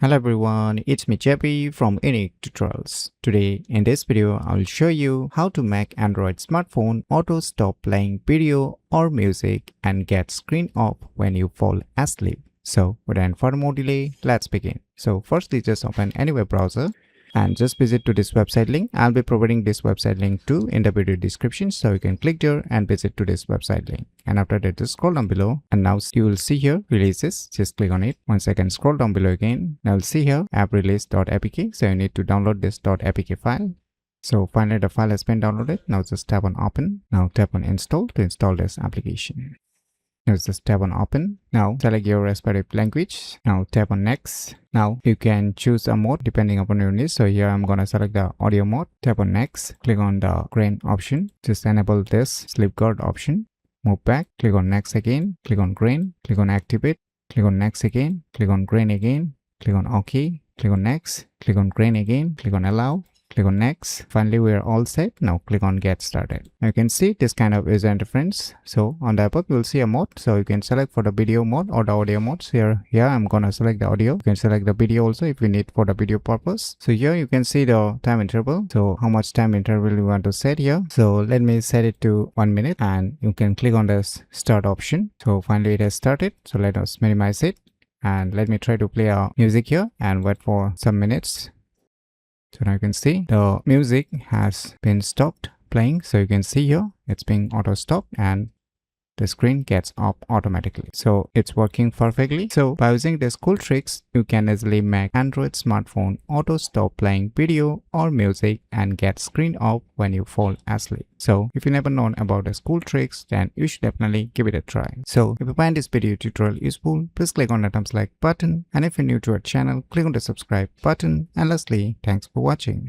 Hello everyone, it's me JP from UniqueTutorials. Today in this video, I will show you how to make Android smartphone auto stop playing video or music and get screen off when you fall asleep. So without further more delay, let's begin. So firstly, just open any web browser and just visit to this website link. I'll be providing this website link too in the video description, so you can click there and visit to this website link. And after that, just scroll down below and now you will see here releases. Just click on it. Once again, scroll down below again. Now you'll see here app release.apk. So you need to download this .apk file. So finally the file has been downloaded. Now just tap on open. Now tap on install to install this application. Now just tap on open. Now select your respective language. Now tap on next. Now you can choose a mode depending upon your needs. So here I'm gonna select the audio mode. Tap on next. Click on the grain option. Just enable this sleep guard option. Move back. Click on next again. Click on grain. Click on activate. Click on next again. Click on grain again. Click on OK. Click on next. Click on grain again. Click on allow. Click on next. Finally, we are all set. Now click on get started. Now you can see this kind of user interface. So on the above, you'll see a mode. So you can select for the video mode or the audio modes. Here I'm gonna select the audio. You can select the video also if you need for the video purpose. So here you can see the time interval. So how much time interval you want to set here. So let me set it to 1 minute and you can click on this start option. So finally it has started. So let us minimize it and let me try to play a music here and wait for some minutes. So now you can see the music has been stopped playing. So you can see here it's being auto stopped and the screen gets off automatically. So it's working perfectly. So by using these cool tricks, you can easily make Android smartphone auto stop playing video or music and get screen off when you fall asleep. So if you never known about these cool tricks, then you should definitely give it a try. So if you find this video tutorial useful, please click on the thumbs like button. And if you're new to our channel, click on the subscribe button. And lastly, thanks for watching.